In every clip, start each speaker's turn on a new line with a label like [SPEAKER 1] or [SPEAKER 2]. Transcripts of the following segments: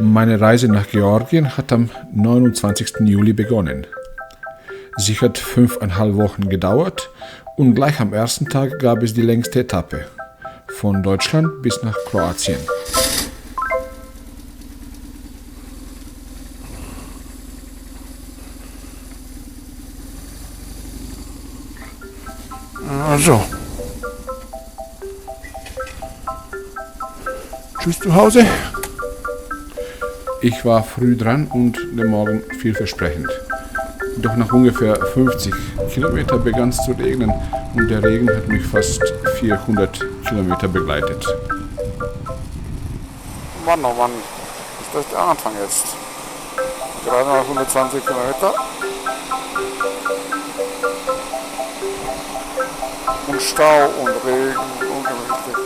[SPEAKER 1] Meine Reise nach Georgien hat am 29. Juli begonnen. Sie hat 5,5 Wochen gedauert und gleich am ersten Tag gab es die längste Etappe, von Deutschland bis nach Kroatien.
[SPEAKER 2] Also. Tschüss zu Hause.
[SPEAKER 1] Ich war früh dran und der Morgen vielversprechend. Doch nach ungefähr 50 Kilometer begann es zu regnen und der Regen hat mich fast 400 Kilometer begleitet.
[SPEAKER 2] Mann, oh Mann, ist das der Anfang jetzt? Gerade mal 120 Kilometer. Und Stau und Regen, ungemütlich.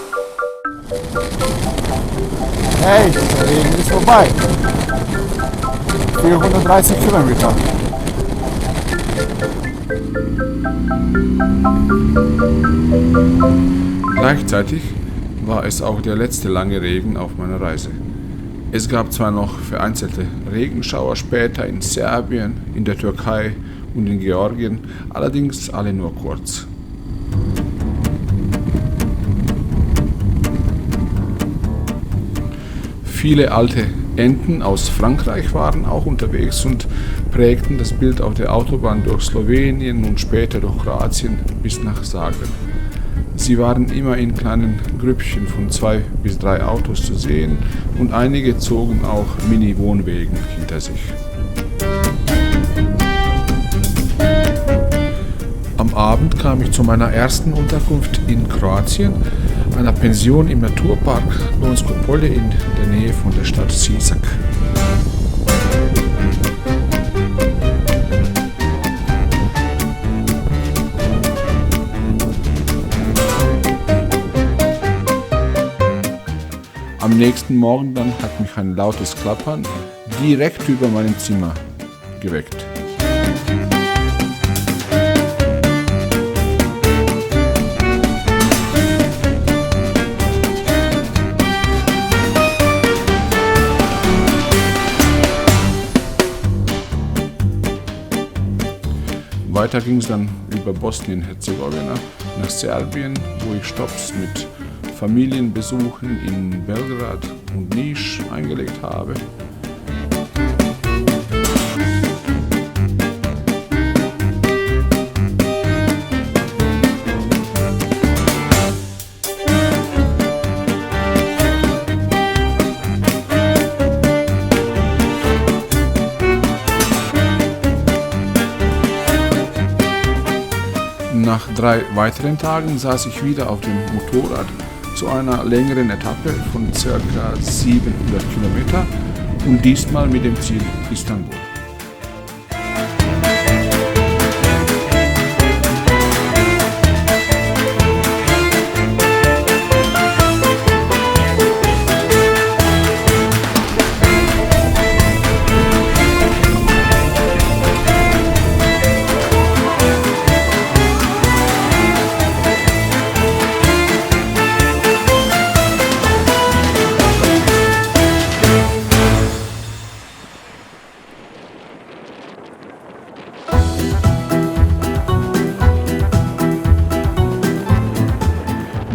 [SPEAKER 2] Hey, der Regen ist vorbei. 430 Kilometer.
[SPEAKER 1] Gleichzeitig war es auch der letzte lange Regen auf meiner Reise. Es gab zwar noch vereinzelte Regenschauer später in Serbien, in der Türkei und in Georgien, allerdings alle nur kurz. Viele alte Enten aus Frankreich waren auch unterwegs und prägten das Bild auf der Autobahn durch Slowenien und später durch Kroatien bis nach Zagreb. Sie waren immer in kleinen Grüppchen von 2 bis 3 Autos zu sehen und einige zogen auch Mini-Wohnwegen hinter sich. Am Abend kam ich zu meiner ersten Unterkunft in Kroatien, einer Pension im Naturpark Lonjsko Polje in der Nähe von der Stadt Sisak. Am nächsten Morgen dann hat mich ein lautes Klappern direkt über meinem Zimmer geweckt. Weiter ging es dann über Bosnien-Herzegowina nach Serbien, wo ich Stopps mit Familienbesuchen in Belgrad und Niš eingelegt habe. Nach 3 weiteren Tagen saß ich wieder auf dem Motorrad zu einer längeren Etappe von ca. 700 Kilometer und diesmal mit dem Ziel Istanbul.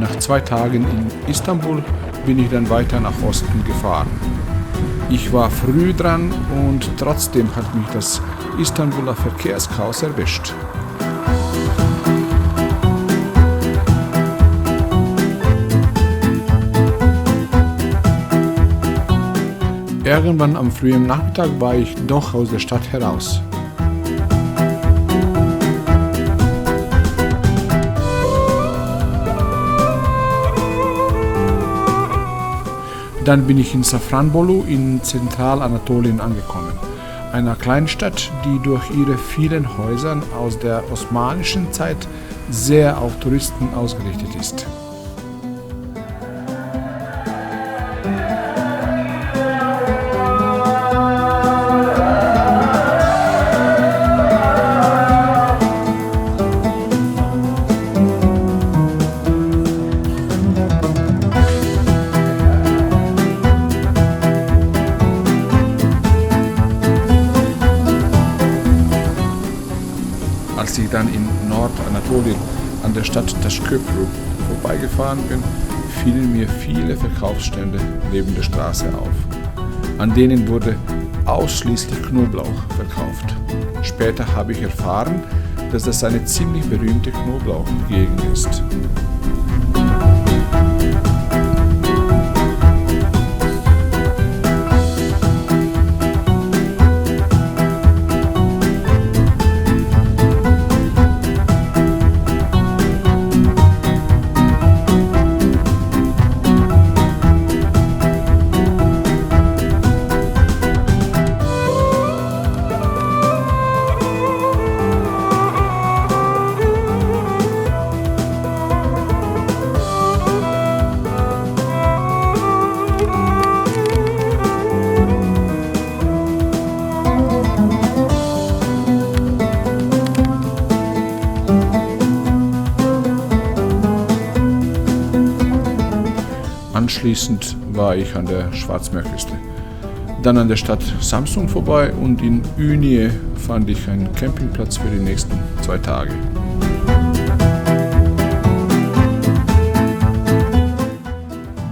[SPEAKER 1] Nach 2 Tagen in Istanbul bin ich dann weiter nach Osten gefahren. Ich war früh dran und trotzdem hat mich das Istanbuler Verkehrschaos erwischt. Irgendwann am frühen Nachmittag war ich doch aus der Stadt heraus. Dann bin ich in Safranbolu in Zentralanatolien angekommen, einer Kleinstadt, die durch ihre vielen Häuser aus der osmanischen Zeit sehr auf Touristen ausgerichtet ist. ich dann in Nordanatolien an der Stadt Taşköprü vorbeigefahren bin, fielen mir viele Verkaufsstände neben der Straße auf. An denen wurde ausschließlich Knoblauch verkauft. Später habe ich erfahren, dass das eine ziemlich berühmte Knoblauchgegend ist. Anschließend war ich an der Schwarzmeerküste. Dann an der Stadt Samsun vorbei und in Ünye fand ich einen Campingplatz für die nächsten 2 Tage.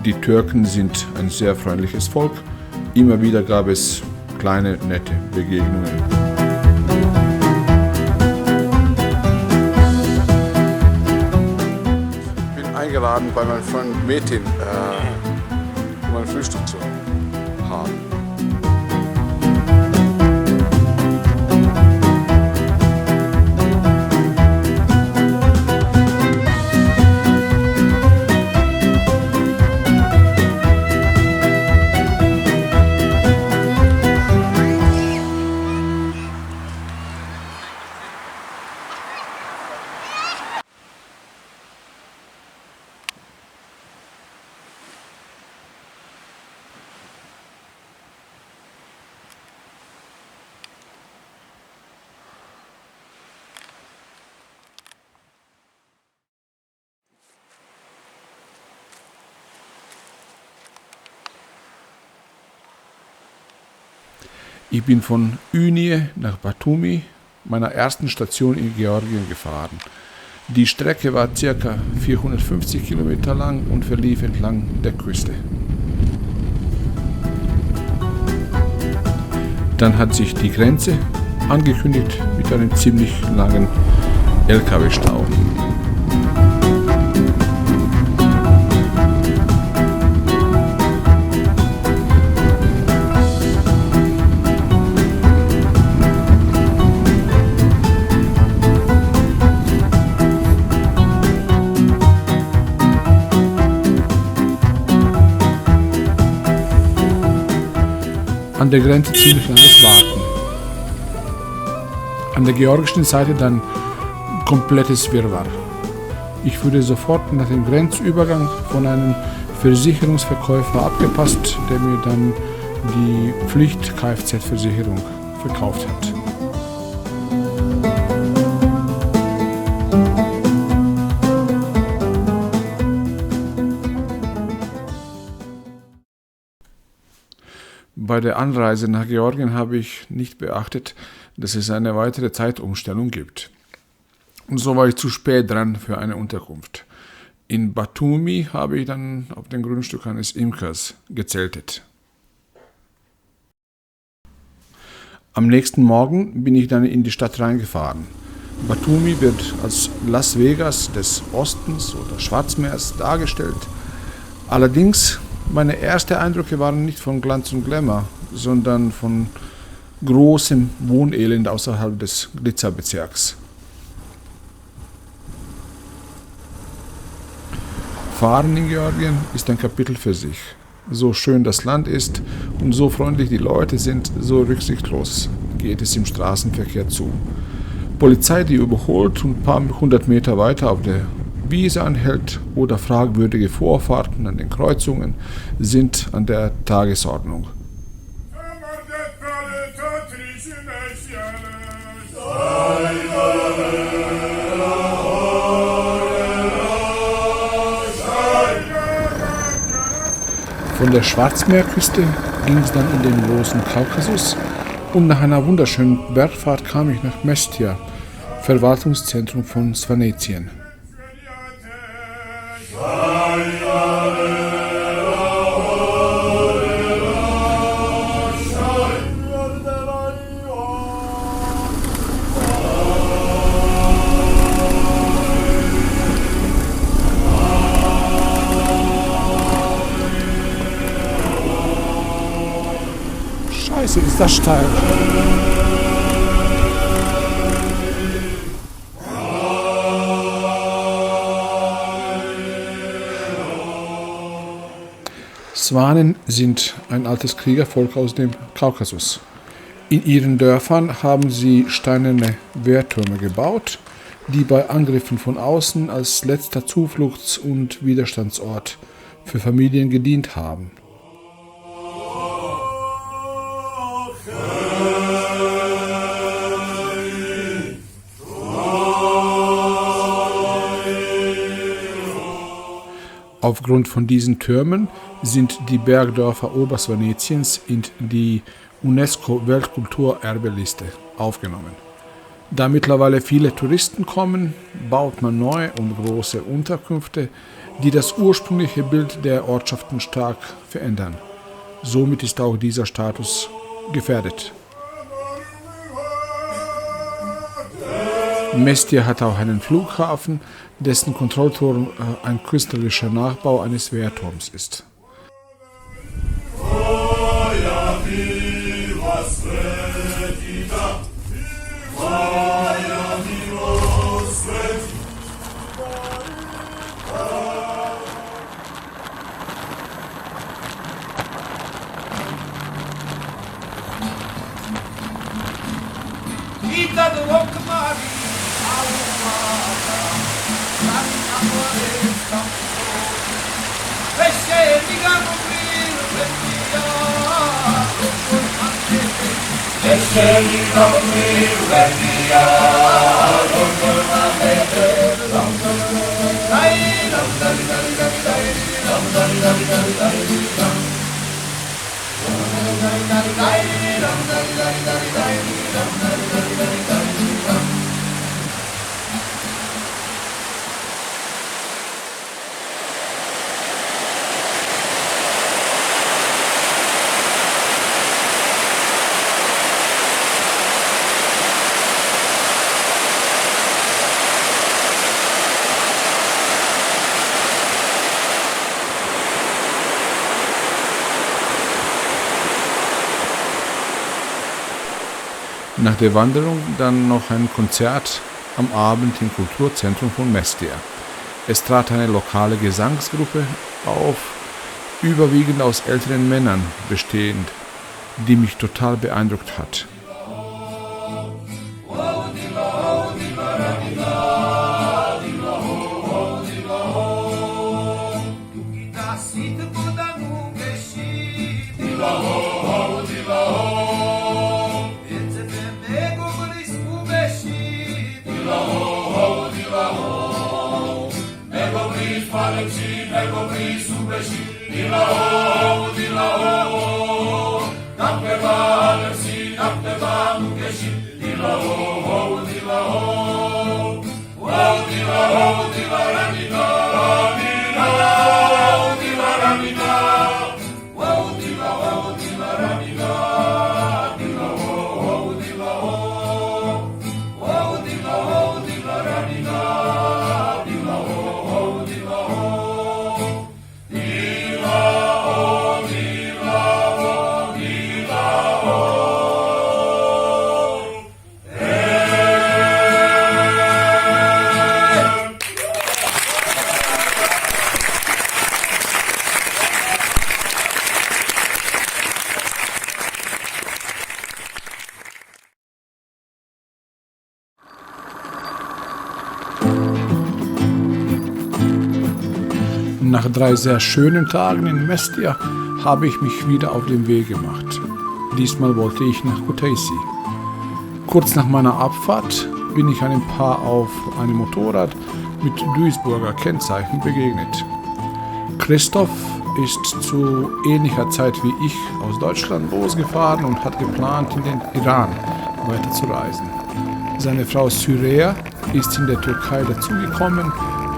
[SPEAKER 1] Die Türken sind ein sehr freundliches Volk. Immer wieder gab es kleine, nette Begegnungen. Eingeladen bei meinem Freund Metin, um ein Frühstück zu haben. Ich bin von Ünye nach Batumi, meiner ersten Station in Georgien, gefahren. Die Strecke war ca. 450 Kilometer lang und verlief entlang der Küste. Dann hat sich die Grenze angekündigt mit einem ziemlich langen LKW-Stau. An der Grenze ziemlich langes Warten. An der georgischen Seite dann komplettes Wirrwarr. Ich wurde sofort nach dem Grenzübergang von einem Versicherungsverkäufer abgepasst, der mir dann die Pflicht-Kfz-Versicherung verkauft hat. Bei der Anreise nach Georgien habe ich nicht beachtet, dass es eine weitere Zeitumstellung gibt. Und so war ich zu spät dran für eine Unterkunft. In Batumi habe ich dann auf dem Grundstück eines Imkers gezeltet. Am nächsten Morgen bin ich dann in die Stadt reingefahren. Batumi wird als Las Vegas des Ostens oder Schwarzmeers dargestellt. Allerdings, meine ersten Eindrücke waren nicht von Glanz und Glamour, sondern von großem Wohnelend außerhalb des Glitzerbezirks. Fahren in Georgien ist ein Kapitel für sich. So schön das Land ist und so freundlich die Leute sind, so rücksichtslos geht es im Straßenverkehr zu. Polizei, die überholt und ein paar 100 Meter weiter auf der Wiese anhält oder fragwürdige Vorfahrten an den Kreuzungen sind an der Tagesordnung. Von der Schwarzmeerküste ging es dann in den großen Kaukasus und nach einer wunderschönen Bergfahrt kam ich nach Mestia, Verwaltungszentrum von Svanetien.
[SPEAKER 3] Scheiße, ist das steil.
[SPEAKER 1] Swanen sind ein altes Kriegervolk aus dem Kaukasus. In ihren Dörfern haben sie steinerne Wehrtürme gebaut, die bei Angriffen von außen als letzter Zufluchts- und Widerstandsort für Familien gedient haben. Aufgrund von diesen Türmen sind die Bergdörfer Obersvanetiens in die UNESCO-Weltkulturerbeliste aufgenommen. Da mittlerweile viele Touristen kommen, baut man neue und große Unterkünfte, die das ursprüngliche Bild der Ortschaften stark verändern. Somit ist auch dieser Status gefährdet. Mestia hat auch einen Flughafen, dessen Kontrollturm ein künstlerischer Nachbau eines Wehrturms ist. Nach der Wanderung dann noch ein Konzert am Abend im Kulturzentrum von Mestia. Es trat eine lokale Gesangsgruppe auf, überwiegend aus älteren Männern bestehend, die mich total beeindruckt hat. Nach 3 sehr schönen Tagen in Mestia habe ich mich wieder auf den Weg gemacht. Diesmal wollte ich nach Kutaisi. Kurz nach meiner Abfahrt bin ich einem Paar auf einem Motorrad mit Duisburger Kennzeichen begegnet. Christoph ist zu ähnlicher Zeit wie ich aus Deutschland losgefahren und hat geplant, in den Iran weiterzureisen. Seine Frau Süreya ist in der Türkei dazugekommen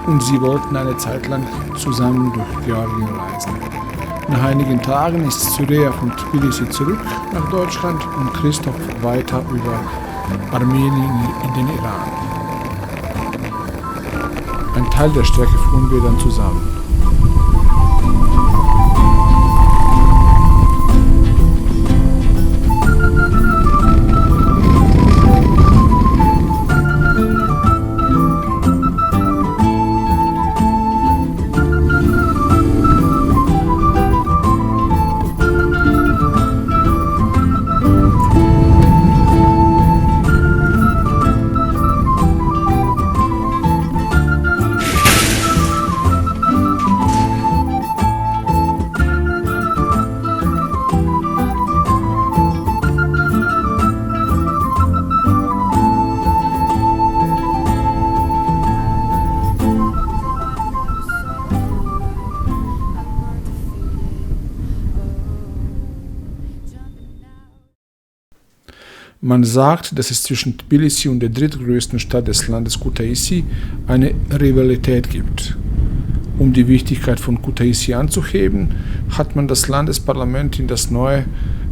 [SPEAKER 1] und sie wollten eine Zeit lang zusammen durch Georgien reisen. Nach einigen Tagen ist Süreya von Tbilisi zurück nach Deutschland und Christoph weiter über Armenien in den Iran. Ein Teil der Strecke fuhren wir dann zusammen. Man sagt, dass es zwischen Tbilisi und der drittgrößten Stadt des Landes Kutaisi eine Rivalität gibt. Um die Wichtigkeit von Kutaisi anzuheben, hat man das Landesparlament in das neue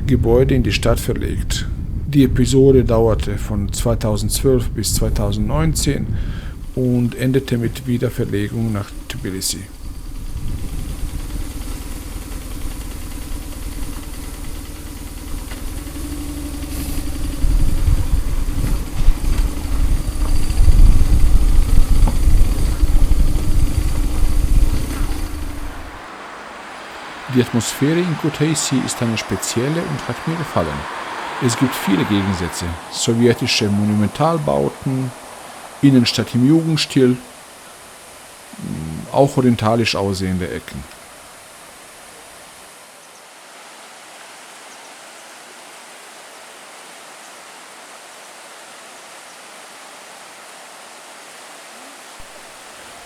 [SPEAKER 1] Gebäude in die Stadt verlegt. Die Episode dauerte von 2012 bis 2019 und endete mit Wiederverlegung nach Tbilisi. Die Atmosphäre in Kutaisi ist eine spezielle und hat mir gefallen. Es gibt viele Gegensätze, sowjetische Monumentalbauten, Innenstadt im Jugendstil, auch orientalisch aussehende Ecken.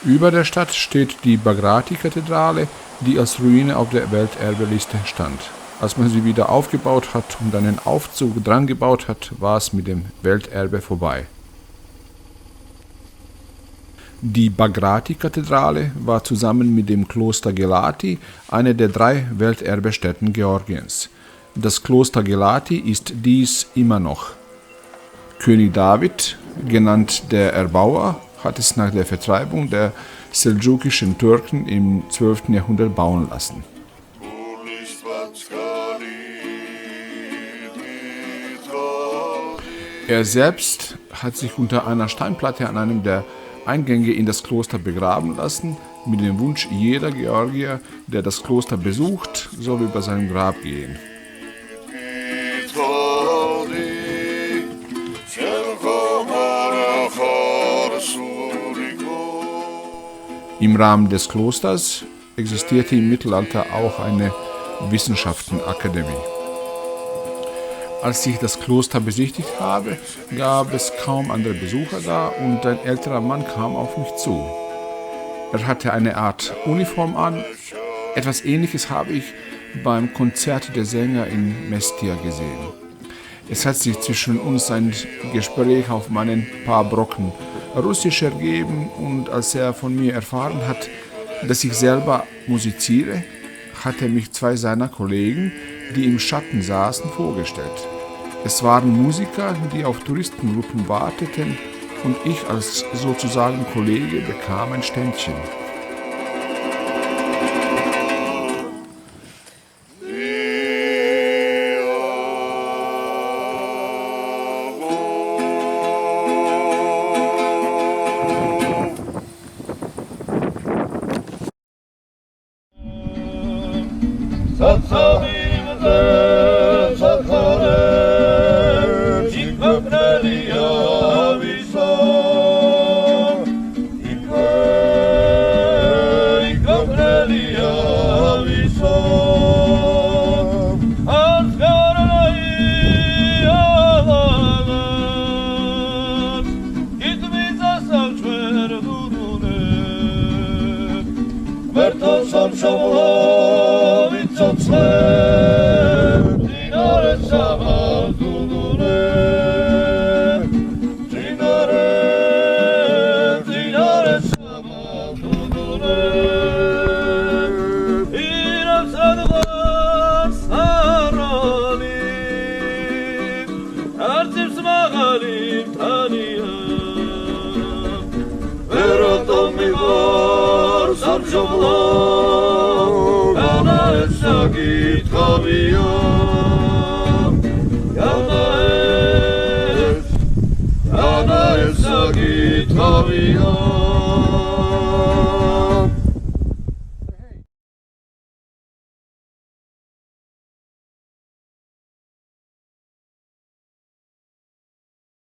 [SPEAKER 1] Über der Stadt steht die Bagrati-Kathedrale, die als Ruine auf der Welterbeliste stand. Als man sie wieder aufgebaut hat und einen Aufzug dran gebaut hat, war es mit dem Welterbe vorbei. Die Bagrati-Kathedrale war zusammen mit dem Kloster Gelati eine der 3 Welterbestätten Georgiens. Das Kloster Gelati ist dies immer noch. König David, genannt der Erbauer, hat es nach der Vertreibung der seldschukischen Türken im 12. Jahrhundert bauen lassen. Er selbst hat sich unter einer Steinplatte an einem der Eingänge in das Kloster begraben lassen, mit dem Wunsch, jeder Georgier, der das Kloster besucht, soll über sein Grab gehen. Im Rahmen des Klosters existierte im Mittelalter auch eine Wissenschaftenakademie. Als ich das Kloster besichtigt habe, gab es kaum andere Besucher da und ein älterer Mann kam auf mich zu. Er hatte eine Art Uniform an. Etwas Ähnliches habe ich beim Konzert der Sänger in Mestia gesehen. Es hat sich zwischen uns ein Gespräch auf meinen paar Brocken Russisch ergeben und als er von mir erfahren hat, dass ich selber musiziere, hat er mich 2 seiner Kollegen, die im Schatten saßen, vorgestellt. Es waren Musiker, die auf Touristengruppen warteten und ich als sozusagen Kollege bekam ein Ständchen.
[SPEAKER 4] Lord.